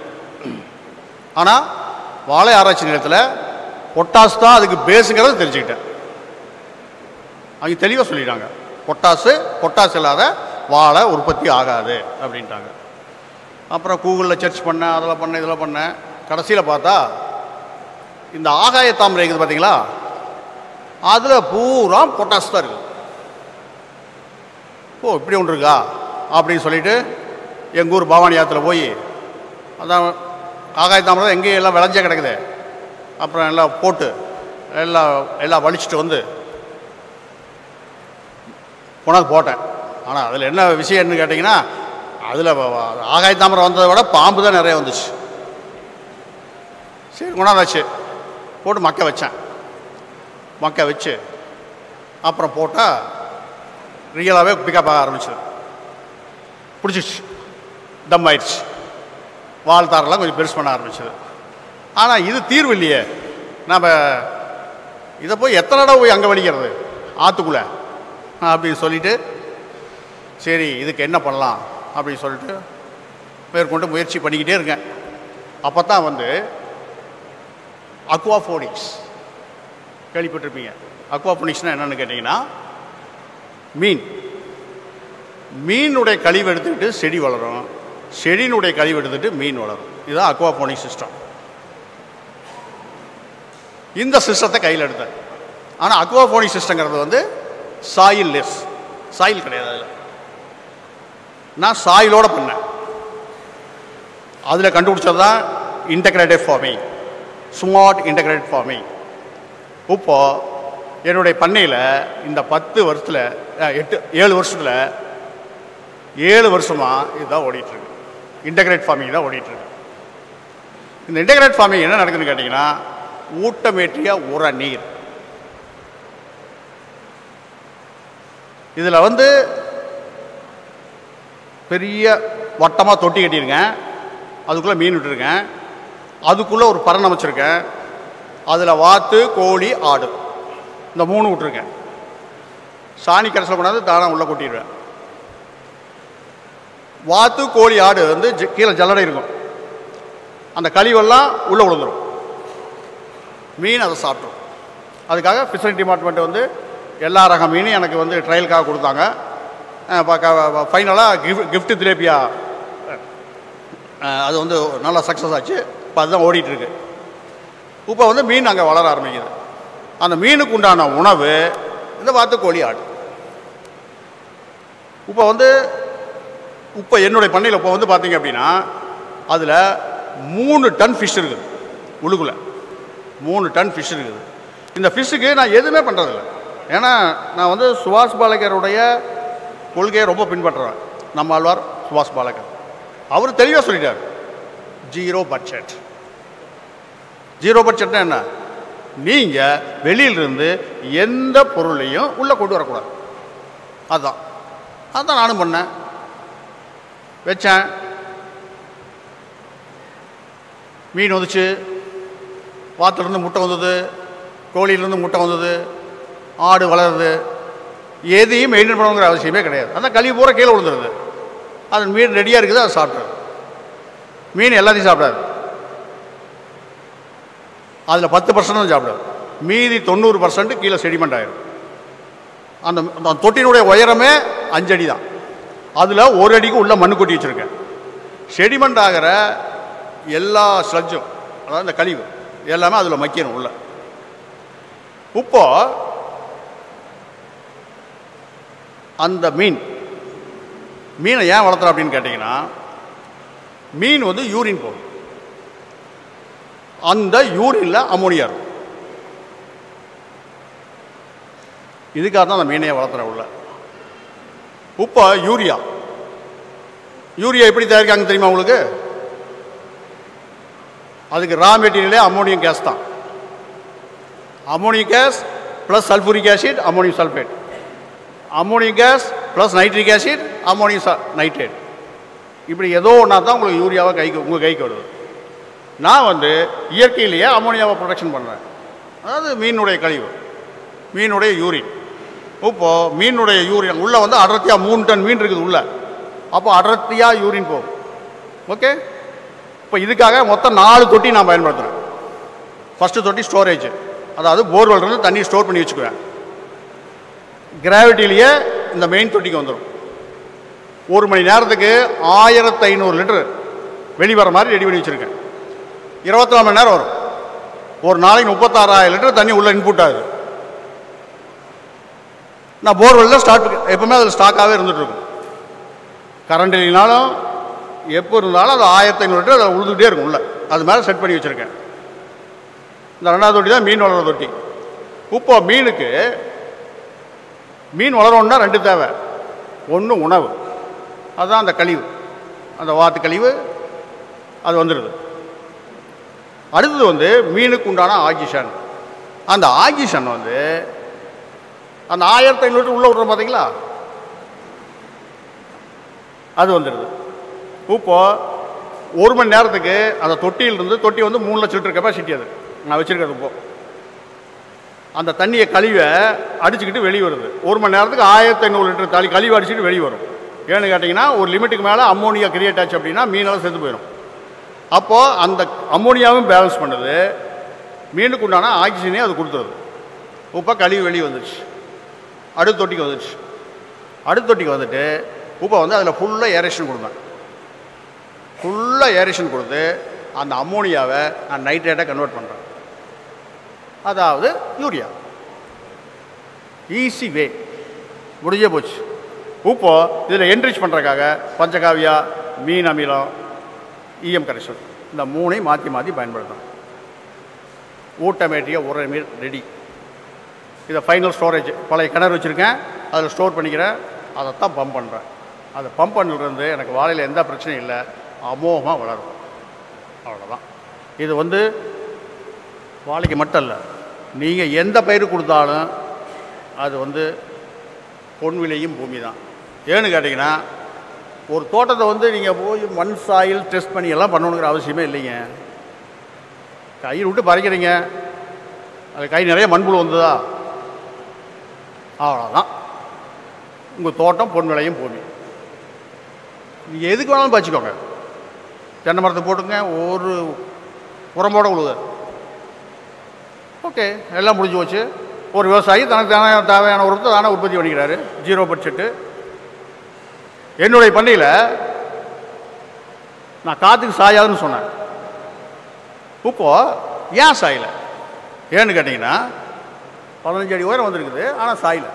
ஆனால் வாழை ஆராய்ச்சி நிலையத்தில் பொட்டாஸ் தான் அதுக்கு பேஸுங்கிறத தெரிஞ்சுக்கிட்டேன். அவங்க தெளிவாக சொல்லிட்டாங்க, பொட்டாஸ் இல்லாத வாழை உற்பத்தி ஆகாது அப்படின்ட்டாங்க. அப்புறம் கூகுளில் சர்ச் பண்ணேன், அதில் பண்ணேன், இதில் பண்ணேன். கடைசியில் பார்த்தா இந்த ஆகாய தாமரை இருக்குது பார்த்தீங்களா, அதில் பூரா பொட்டாஸ் தான் இருக்குது. ஓ, இப்படி ஒன்று இருக்கா அப்படின்னு சொல்லிட்டு எங்கள் ஊர் பவானி ஆற்றுல போய் அதான் ஆகாய தாமரை எங்கேயும் எல்லாம் விளைஞ்சே கிடக்குது, அப்புறம் எல்லாம் போட்டு எல்லாம் வலிச்சுட்டு கொண்டாந்து போட்டேன். ஆனால் அதில் என்ன விஷயம்னு கேட்டிங்கன்னா, அதில் ஆகாய தாமரை வந்ததை விட பாம்பு தான் நிறைய வந்துச்சு. சரி, கொண்டாந்தாச்சு, போட்டு மக்க வச்சேன். மக்க வச்சு அப்புறம் போட்டால் ரியலாகவே பிக்கப் ஆக ஆரம்பிச்சது. பிடிச்சிச்சு, தம் ஆயிடுச்சு, வால் தாரெல்லாம் கொஞ்சம் பெருசு பண்ண ஆரம்பிச்சது. ஆனால் இது தீர்வு இல்லையே. நம்ம இதை போய் எத்தனை தடவை போய் அங்கே வலிக்கிறது ஆற்றுக்குள்ளே அப்படின்னு சொல்லிட்டு, சரி இதுக்கு என்ன பண்ணலாம் அப்படின்னு சொல்லிட்டு மேற்கொண்டு முயற்சி பண்ணிக்கிட்டே இருக்கேன். அப்போ தான் வந்து அக்வாஃபோனிக்ஸ் கேள்விப்பட்டிருப்பீங்க. அக்வாஃபோனிக்ஸ்னால் என்னென்னு கேட்டிங்கன்னா, மீனுடைய கழிவு எடுத்துக்கிட்டு செடி வளரும், செடியினுடைய கழிவு எடுத்துகிட்டு மீன் வளரும். இதுதான் அக்வாஃபோனிக் சிஸ்டம். இந்த சிஸ்டத்தை கையில் எடுத்தேன். ஆனால் அக்வாஃபோனிக் சிஸ்டங்கிறது வந்து சாயில் லெஸ், சாயில் கிடையாது. அதில் நான் சாயிலோடு பண்ணேன். அதில் கண்டுபிடிச்சது தான் integrated farming, smart integrated farming. இப்போது என்னுடைய பண்ணையில் இந்த 10 வருஷத்தில் 7 வருஷத்தில் 7 வருஷமாக இதுதான் ஓடிட்டுருக்கு. இன்டகிரேட் ஃபார்மிங் தான் ஓடிட்டுருக்கு. இந்த இன்டகிரேட் ஃபார்மிங் என்ன நடக்குதுன்னு கேட்டிங்கன்னா, ஊட்டமேற்றிய உர நீர். இதில் வந்து பெரிய வட்டமாக தொட்டி கட்டியிருக்கேன், அதுக்குள்ளே மீன் விட்டுருக்கேன், அதுக்குள்ளே ஒரு பரண் அமைச்சிருக்கேன், அதில் வாத்து, கோழி, ஆடு இந்த 3 விட்டுருக்கேன். சாணி கரைசல் கொண்டாந்து தானாக உள்ளே கொட்டிடுவேன். வாத்து, கோழி, ஆடு வந்து கீழே ஜல்லடை இருக்கும், அந்த கழிவெல்லாம் உள்ளே விழுந்துடும், மீன் அதை சாப்பிட்ரும். அதுக்காக ஃபிஷரி டிபார்ட்மெண்ட் வந்து எல்லா ரக மீனும் எனக்கு வந்து ட்ரையலுக்காக கொடுத்தாங்க. ஃபைனலாக கிஃப்ட் திலேபியா அது வந்து நல்லா சக்ஸஸ் ஆச்சு. இப்போ அதுதான் ஓடிட்டுருக்கு. இப்போ வந்து மீன் அங்கே வளர ஆரம்பிக்குது. அந்த மீனுக்கு உண்டான உணவு இந்த வாத்து, கோழி, ஆடு. இப்போ என்னுடைய பண்ணையில் இப்போ வந்து பார்த்தீங்க அப்படின்னா அதில் 3 டன் ஃபிஷ் இருக்குது. உள்ளுக்குள்ளே 3 டன் ஃபிஷ் இருக்குது. இந்த ஃபிஷ்ஷுக்கு நான் எதுவுமே பண்ணுறதில்ல. ஏன்னா நான் வந்து சுபாஷ் பாலேகருடைய கொள்கையை ரொம்ப பின்பற்றுறேன். நம்ம ஆழ்வார் சுபாஷ் பாலேகர் அவர் தெளிவாக சொல்லிட்டார், 0 பட்ஜெட். 0 பட்ஜெட்னா என்ன? நீங்கள் வெளியிலிருந்து எந்த பொருளையும் உள்ளே கொண்டு வரக்கூடாது. அதுதான் நானும் பண்ணேன். வச்சேன், மீன் வந்துச்சு, வாத்துலேருந்து முட்டை வந்தது, கோழியிலேருந்து முட்டை வந்தது, ஆடு வளருது. எதையும் மெயின்டைன் பண்ணணுங்கிற அவசியமே கிடையாது. அந்த கழிவு பூரா கீழே விழுந்துருது. அது மீன் ரெடியாக இருக்குது, அதை சாப்பிட்றது. மீன் எல்லாத்தையும் சாப்பிடாது, அதில் 10% தான் சாப்பிடாது. மீதி 90% கீழே செடிமெண்ட் ஆகிடும். அந்த தொட்டினுடைய உயரமே 5 அடி தான். அதில் 1 அடிக்கு உள்ள மண்ணு கொட்டி வச்சுருக்கேன். செடிமெண்ட் ஆகிற எல்லா ஸ்லட்ஜும், அதாவது இந்த கழிவு எல்லாமே அதில் மக்கிடும் உள்ள. இப்போ அந்த மீனை ஏன் வளர்த்துறோம் அப்படின்னு கேட்டிங்கன்னா, மீன் வந்து யூரின் போகும். அந்த யூரினில் அமோனியா இருக்கும். இதுக்காக தான் அந்த மீனையை வளர்த்துறேன் உள்ள. இப்போ யூரியா எப்படி தயாரிக்காங்க தெரியுமா உங்களுக்கு? அதுக்கு ரா மெட்டீரியலே அமோனியம் கேஸ் தான். Ammonium gas plus sulphuric acid, ammonium sulphate, ammonium gas plus nitric acid, ammonium nitrate. இப்படி ஏதோ ஒன்றா தான் உங்களுக்கு யூரியாவை உங்கள் கைக்கு வருது. நான் வந்து இயற்கையிலேயே அமோனியாவை ப்ரொடக்ஷன் பண்ணுறேன். அதாவது மீனுடைய கழிவு, மீனுடைய யூரின். இப்போது மீனுடைய யூரின் உள்ளே வந்து அடர்த்தியாக 3 டன் மீன் இருக்குது உள்ளே. அப்போ அடர்த்தியாக யூரின் போகும். ஓகே. இப்போ இதுக்காக மொத்தம் 4 தொட்டி நான் பயன்படுத்துகிறேன். ஃபஸ்ட்டு தொட்டி ஸ்டோரேஜ், அதாவது போர்வெல்லேருந்து தண்ணி ஸ்டோர் பண்ணி வச்சுக்குவேன். கிராவிட்டிலேயே இந்த மெயின் தொட்டிக்கு வந்துடும். 1 மணி நேரத்துக்கு 1500 லிட்டர் வெளிவர மாதிரி ரெடி பண்ணி வச்சுருக்கேன். 24 மணி நேரம் வரும். ஒரு நாளைக்கு 36,000 லிட்டர் தண்ணி உள்ள இன்புட் ஆகுது. நான் போர்வெல்லில் எப்பவுமே அதில் ஸ்டாக்காகவே இருந்துகிட்ருக்கும். கரண்ட் இல்லைனாலும் எப்போ இருந்தாலும் அது 1500 லிட்டர் அதை உழுதுகிட்டே இருக்கும் உள்ள. அது மேலே செட் பண்ணி வச்சுருக்கேன். இந்த 2வது தொட்டி தான் மீன் வளர்கிற தொட்டி. இப்போ மீன் வளரணுன்னா 2 தேவை. ஒன்று உணவு, அதுதான் அந்த கழிவு, அந்த வாத்து கழிவு அது வந்துடுது. அடுத்தது வந்து மீனுக்கு உண்டான ஆக்சிஜன். அந்த ஆக்சிஜன் வந்து அந்த 1500 உள்ளே விட்றோம் பார்த்தீங்களா, அது வந்துடுது. இப்போ 1 மணி நேரத்துக்கு அந்த தொட்டியிலிருந்து, தொட்டி வந்து 3 லட்சம் லிட்டர் கெப்பாசிட்டி, அது நான் வச்சுருக்கிறது. இப்போ அந்த தண்ணியை கழிவை அடிச்சுக்கிட்டு வெளியே வருது. 1 மணி நேரத்துக்கு 1500 லிட்டர் கழிவு அடிச்சுட்டு வெளியே வரும். ஏன்னு கேட்டிங்கன்னா, ஒரு லிமிட்டுக்கு மேலே அம்மோனியா கிரியேட் ஆச்சு அப்படின்னா மீனெல்லாம் செத்து போயிடும். அப்போது அந்த அம்மோனியாவும் பேலன்ஸ் பண்ணுது, மீனுக்கு உண்டான ஆக்சிஜனையும் அது கொடுத்துருது. இப்போ கழிவு வெளியே வந்துடுச்சு, அடுத்த தொட்டிக்கு வந்துடுச்சு. அடுத்த தொட்டிக்கு வந்துட்டு இப்போ வந்து அதில் ஃபுல்லாக ஏரேஷன் கொடுப்பேன். ஃபுல்லாக ஏரேஷன் கொடுத்து அந்த அம்மோனியாவை நான் நைட்ரேட்டாக கன்வெர்ட் பண்ணுறேன், அதாவது யூரியா. ஈஸி வே, முடிஞ்சே போச்சு. இப்போ இதில் என்ரிச் பண்ணுறதுக்காக பஞ்சகாவியா, மீன் அமிலம், ஈயம் கரைசல், இந்த 3ஐயும் மாற்றி மாற்றி பயன்படுத்தணும். ஊட்டமேட்டிய உரமீர் ரெடி. இதை ஃபைனல் ஸ்டோரேஜ், பழைய கிணறு வச்சுருக்கேன், அதில் ஸ்டோர் பண்ணிக்கிறேன். அதைத்தான் பம்ப் பண்ணுறேன். அதை பம்ப் பண்ணிலிருந்து எனக்கு வாழையில் எந்த பிரச்சனையும் இல்லை, அமோகமாக வளரும். அவ்வளோதான். இது வந்து வாழைக்கு மட்டும் இல்லை, நீங்கள் எந்த பயிர் கொடுத்தாலும் அது வந்து பொன் விளையும் பூமி தான். ஏன்னு கேட்டிங்கன்னா, ஒரு தோட்டத்தை வந்து நீங்கள் போய் மண் சாயில் டெஸ்ட் பண்ணி எல்லாம் பண்ணணுங்கிற அவசியமே இல்லைங்க. கையில் விட்டு பறிக்கிறீங்க, அது கை நிறைய மண்புழு வந்ததா, அவ்வளோதான். உங்கள் தோட்டம் பொன் விளையும் பூமி. நீங்கள் எதுக்கு வேணாலும் பறிச்சுக்கோங்க. தென்னை மரத்தை போட்டுங்க, ஒரு உரம்போட உழுது, ஓகே, எல்லாம் முடிஞ்சு போச்சு. ஒரு விவசாயி தனக்கு தேவையான உரத்தை தானே உற்பத்தி பண்ணிக்கிறாரு, 0 பட்ஜெட்டு. என்னுடைய பண்ணையில் நான் காற்றுக்கு சாயாதுன்னு சொன்னேன். இப்போது ஏன் சாயல? ஏன்னு கேட்டிங்கன்னா, 15 அடி உயரம் வந்துருக்குது, ஆனால் சாயல.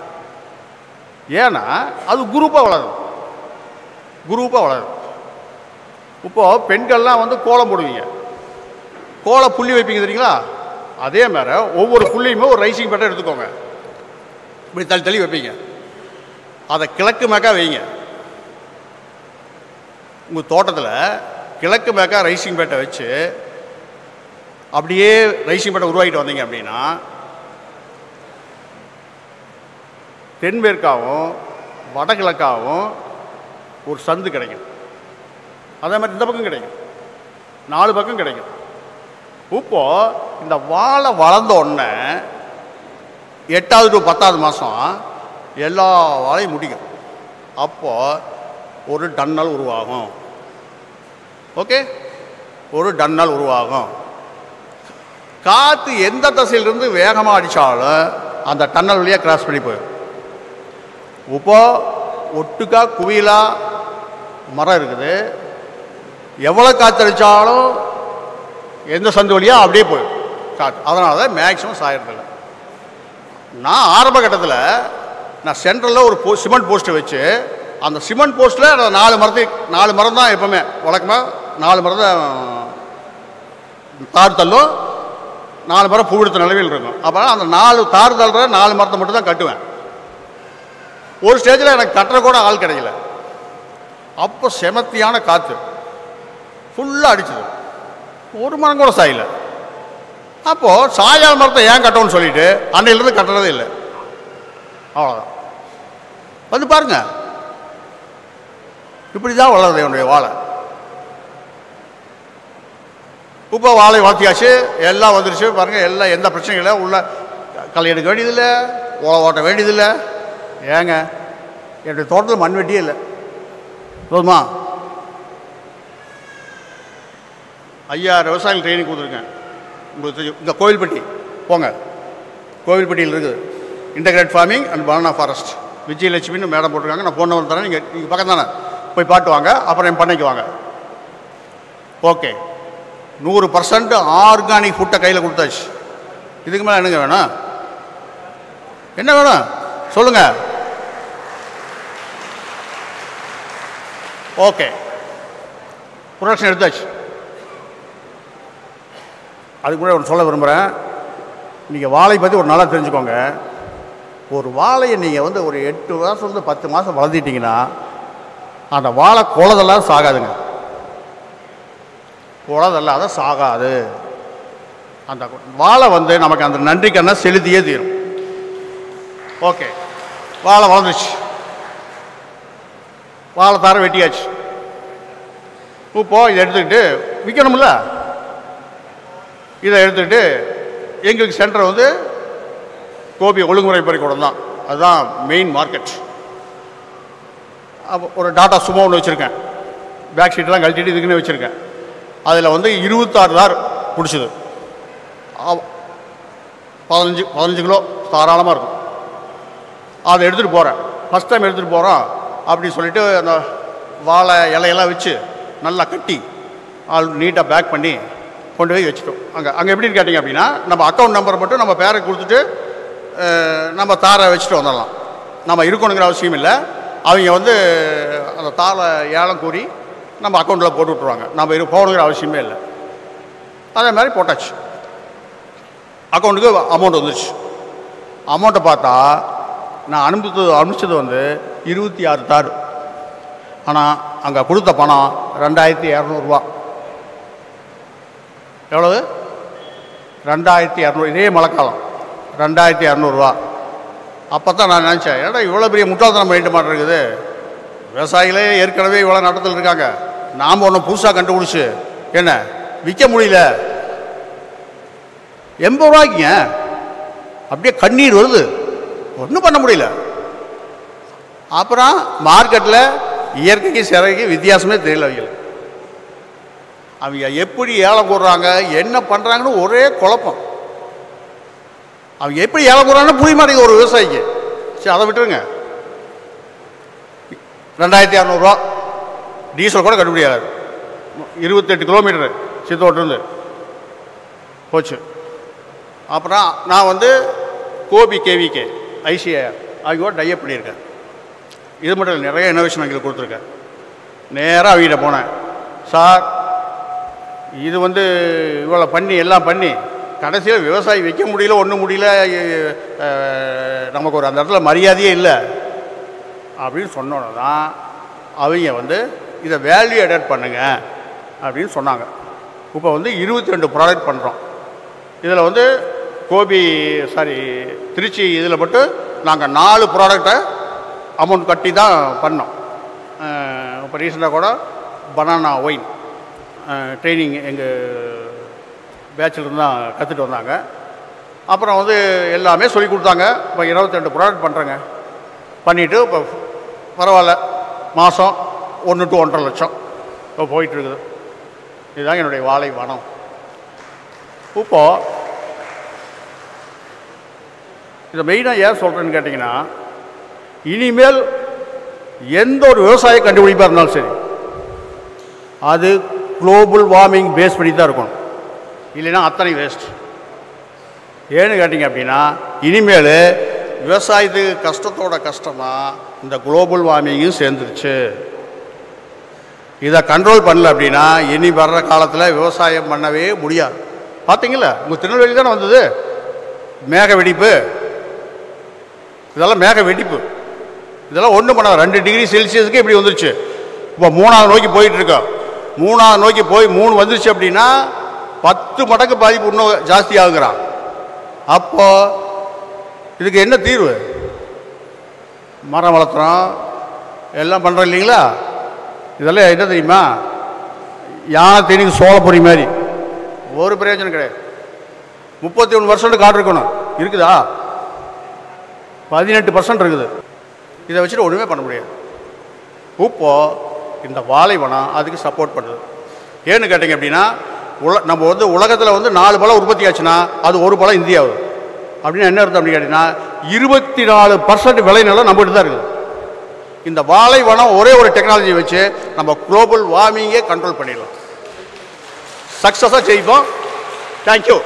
ஏன்னா அது குரூப்பாக வளரும், குரூப்பாக வளரும். இப்போது பெண்கள்லாம் வந்து கோலம் போடுவீங்க, கோலை புள்ளி வைப்பீங்க தெரியுங்களா? அதே மாதிரி ஒவ்வொரு புள்ளியுமே ஒரு ரைசிங் பேட்டை எடுத்துக்கோங்க, இப்படி தள்ளி தள்ளி வைப்பீங்க. அதை கிழக்கு மேக்கா வைங்க. உங்கள் தோட்டத்தில் கிழக்கு மேக்கா ரைசிங் பேட்டை வச்சு அப்படியே ரைசிங் பேட்டை உருவாக்கிட்டு வந்தீங்க அப்படின்னா, தென்மேற்காவும் வடகிழக்காவும் ஒரு சந்து கிடைக்கும். அதே மாதிரி இந்த பக்கம் கிடைக்கும், 4 பக்கம் கிடைக்கும். இப்போது இந்த வாழை வளர்ந்த உடனே 8வது to 10வது மாதம் எல்லா வாழையும் முடிக்கும். அப்போது ஒரு டன்னல் உருவாகும். ஓகே, ஒரு டன்னல் உருவாகும். காற்று எந்த திசையிலிருந்து வேகமாக அடித்தாலும் அந்த டன்னல் வழியாக கிராஸ் பண்ணி போயிடும். இப்போது ஒட்டுக்கா குவியலாக மரம் இருக்குது, எவ்வளோ காற்று அடித்தாலும் எந்த சந்து வழியாக அப்படியே போயிடும் காற்று. அதனால தான் மேக்ஸிமம் சாயறதில்லை. நான் ஆரம்ப கட்டத்தில் நான் சென்ட்ரலில் ஒரு சிமெண்ட் போஸ்ட்டை வச்சு, அந்த சிமெண்ட் போஸ்ட்டில் 4 மரம் தான் எப்போவுமே வழக்கமாக 4 மரம் தான் தார் தள்ளும், 4 மரம் பூவெடுத்த நிலவில் இருக்கும். அப்போ அந்த 4 தார் தள்ளுற 4 மரத்தை மட்டும் தான் கட்டுவேன். ஒரு ஸ்டேஜில் எனக்கு கட்டுற கூட ஆள் கிடைக்கல. அப்போ செமத்தியான காற்று ஃபுல்லாக அடிச்சது, ஒரு மரம் கூட சாயல. அப்போது சாயால் மரத்தை ஏன் கட்டணும்னு சொல்லிட்டு அன்னையிலேருந்து கட்டுறதே இல்லை. அவ்வளோதான். வந்து பாருங்க, இப்படி தான் வளருது என்னுடைய வாழை. இப்போ வாழை வளர்த்தியாச்சு, எல்லாம் வந்துருச்சு பாருங்கள். எல்லாம் எந்த பிரச்சனையும் இல்லை. உள்ள களை எடுக்க வேண்டியதில்லை, ஓலை ஓட்ட வேண்டியதில்லை. ஏங்க, என்னுடைய தோட்டத்தில் மண் வெட்டியே இல்லை. போதுமா? 5000 விவசாயிகள் ட்ரைனிங் கொடுத்துருக்கேன். உங்களுக்கு தெரியும், இந்த கோவில்பட்டி போங்க, கோவில்பட்டியில் இருக்குது integrate farming and banana forest. விஜயலட்சுமின்னு மேடம் போட்டிருக்காங்க. நான் ஃபோன் நம்பர் தரேன், நீங்கள் பக்கம் தானே, போய் பாட்டு வாங்க, அப்புறம் என் பண்ணைக்கு வாங்க. ஓகே, 100% ஆர்கானிக் ஃபுட்டை கையில் கொடுத்தாச்சு. இதுக்கு மேலே என்னங்க வேணும்? என்ன வேணும் சொல்லுங்கள். ஓகே, ப்ரொடக்ஷன் எடுத்தாச்சு. அதுக்கு கூட ஒன்று சொல்ல விரும்புகிறேன். நீங்கள் வாழை பற்றி ஒரு நாளாக தெரிஞ்சுக்கோங்க. ஒரு வாழையை நீங்கள் வந்து ஒரு 8 மாதம் 10 மாதம் வளர்த்திட்டிங்கன்னா அந்த வாழை குளதெல்லாம் சாகாதுங்க. குளதெல்லாம் சாகாது. அந்த வாழை வந்து நமக்கு அந்த நன்றிக்கண்ணை செலுத்தியே தீரும். ஓகே. வாழை வளர்ந்துச்சு, வாழை தார வெட்டியாச்சு. இப்போது இதை எடுத்துக்கிட்டு விற்கணும்ல, இதை எடுத்துக்கிட்டு எங்களுக்கு சென்டர் வந்து கோபி ஒழுங்குமுறை பள்ளிக்கூடம் தான், அதுதான் மெயின் மார்க்கெட். அப்போ ஒரு டாட்டா சுமோ ஒன்று வச்சுருக்கேன், பேக் ஷீட்டெலாம் கழட்டிட்டு இதுக்குன்னு வச்சுருக்கேன். அதில் வந்து 26 தார் பிடிச்சிது. 15 கிலோ தாராளமாக இருக்கும். அதை எடுத்துகிட்டு போகிறேன், ஃபஸ்ட் டைம் எடுத்துகிட்டு போகிறோம் அப்படின்னு சொல்லிவிட்டு அந்த வாழை இலையெல்லாம் வச்சு நல்லா கட்டி நீட்டாக பேக் பண்ணி கொண்டு போய் வச்சுட்டோம். அங்கே எப்படின்னு கேட்டிங்க அப்படின்னா, நம்ம அக்கௌண்ட் நம்பரை மட்டும் நம்ம பேரை கொடுத்துட்டு நம்ம தாரை வச்சுட்டு வந்துடலாம். நம்ம இருக்கணுங்கிற அவசியம் இல்லை. அவங்க வந்து அந்த தாரை ஏலம் கூறி நம்ம அக்கௌண்ட்டில் போட்டு விட்ருவாங்க. நம்ம போகணுங்கிற அவசியமே இல்லை. அதே மாதிரி போட்டாச்சு, அக்கௌண்ட்டுக்கு அமௌண்ட் வந்துடுச்சு. அமௌண்ட்டை பார்த்தா நான் அனுப்பிச்சது வந்து 26 தார். ஆனால் அங்கே கொடுத்த பணம் 2200 எவ்வளவு? 2200. இதே மழைக்காலம் 2200. அப்போ தான் நான் நினச்சேன், ஏன்னா இவ்வளோ பெரிய முட்டாள்தனம் பண்ணிட்டு மாட்டேங்குது. விவசாயிகளே ஏற்கனவே இவ்வளோ நடத்தில் இருக்காங்க, நாம் ஒன்று புதுசாக கண்டுபிடிச்சி என்ன விற்க முடியல. 80 ரூபாய்க்குங்க, அப்படியே கண்ணீர் வருது, ஒன்றும் பண்ண முடியல. அப்புறம் மார்க்கெட்டில் இயற்கைக்கு சிறைக்கு வித்தியாசமே தெரியல. அவங்க எப்படி ஏலம் போடுறாங்க, என்ன பண்ணுறாங்கன்னு ஒரே குழப்பம். அவங்க எப்படி ஏலம் போடுறாங்கன்னு புரிய மாட்டேங்குது ஒரு விவசாயிக்கு. சரி, அதை விட்டுருங்க. 2200 டீசல் கூட கண்டுபிடியாது. 28 கிலோமீட்டரு சித்தோட்டிருந்து போச்சு. அப்புறம் நான் வந்து கோபி கேவிகே ஐசிஐஆர் அவங்க டைப் பண்ணியிருக்கேன். இது மட்டும் இல்லை, நிறைய இனோவேஷன் எங்களுக்கு கொடுத்துருக்கேன். நேராக அவங்ககிட்ட போனேன், சார் இது வந்து இவ்வளோ பண்ணி எல்லாம் பண்ணி கடைசியில் விவசாயி வைக்க முடியல, ஒன்றும் முடியல, நமக்கு ஒரு அந்த இடத்துல மரியாதையே இல்லை அப்படின்னு சொன்னோன்னு தான் அவங்க வந்து இதை வேல்யூ அடட் பண்ணுங்க அப்படின்னு சொன்னாங்க. இப்போ வந்து 22 ப்ராடக்ட் பண்ணுறோம். இதில் வந்து திருச்சி இதில் மட்டும் நாங்கள் 4 ப்ராடக்டை அமௌண்ட் கட்டி தான் பண்ணோம். இப்போ ரீசெண்டாக கூட பனானா ஒயின் ட்ரைனிங் எங்கள் பேச்சிலிருந்து தான் கற்றுட்டு வந்தாங்க. அப்புறம் வந்து எல்லாமே சொல்லி கொடுத்தாங்க. இப்போ 22 ப்ராடக்ட் பண்ணுறேங்க. பண்ணிவிட்டு இப்போ பரவாயில்ல, மாதம் 1 to 1.5 லட்சம் இப்போ போயிட்டுருக்குது. இதுதான் என்னுடைய வாழை வனம். இப்போது இதை மெயினாக ஏன் சொல்கிறேன்னு கேட்டிங்கன்னா, இனிமேல் எந்த ஒரு விவசாய கண்டுபிடிப்பாக இருந்தாலும் சரி, அது குளோபல் வார்மிங் பேஸ் பண்ணி தான் இருக்கணும், இல்லைன்னா அத்தனை வேஸ்ட். ஏன்னு கேட்டிங்க அப்படின்னா, இனிமேல் விவசாயத்துக்கு கஷ்டத்தோட கஷ்டமாக இந்த குளோபல் வார்மிங்கும் சேர்ந்துருச்சு. இதை கண்ட்ரோல் பண்ணல அப்படின்னா இனி வர்ற காலத்தில் விவசாயம் பண்ணவே முடியாது. பார்த்தீங்களா, உங்கள் திருநெல்வேலி தானே வந்தது மேக வெடிப்பு. இதெல்லாம் மேக வெடிப்பு, இதெல்லாம் ஒன்றும் பண்ணாது. 2 டிகிரி செல்சியஸுக்கு இப்படி வந்துருச்சு. இப்போ 3ஆவது நோக்கி போயிட்டுருக்கோம். 3ஆவது நோக்கி போய் 3 வந்துருச்சு அப்படின்னா 10 மடங்கு பாதிப்பு இன்னும் ஜாஸ்தி ஆகுறான். அப்போது இதுக்கு என்ன தீர்வு? மரம் வளர்த்துறோம், எல்லாம் பண்ணுறோம் இல்லைங்களா. இதெல்லாம் என்ன தெரியுமா, யானை தேனிக்கு சோளப்பொறி மாதிரி ஒரு பிரயோஜனம் கிடையாது. 31% காடு இருக்கணும், இருக்குதா? 18% இருக்குது. இதை வச்சுட்டு ஒன்றுமே பண்ண முடியாது. இப்போது இந்த வாழைவனம் அதுக்கு சப்போர்ட் பண்ணுது. ஏன்னு கேட்டிங்க அப்படின்னா, நம்ம வந்து உலகத்தில் வந்து 4 பழம் உற்பத்தி ஆச்சுன்னா அது 1 பழம் இந்தியாவுது. அப்படின்னு என்ன அர்த்தம் அப்படின்னு கேட்டிங்கன்னா 24% விளைநிலம் நம்மகிட்ட தான் இருக்குது. இந்த வாழைவனம் ஒரே ஒரு டெக்னாலஜி வச்சு நம்ம குளோபல் வார்மிங்கே கண்ட்ரோல் பண்ணிடலாம். சக்ஸஸாக செய்வோம். தேங்க்யூ.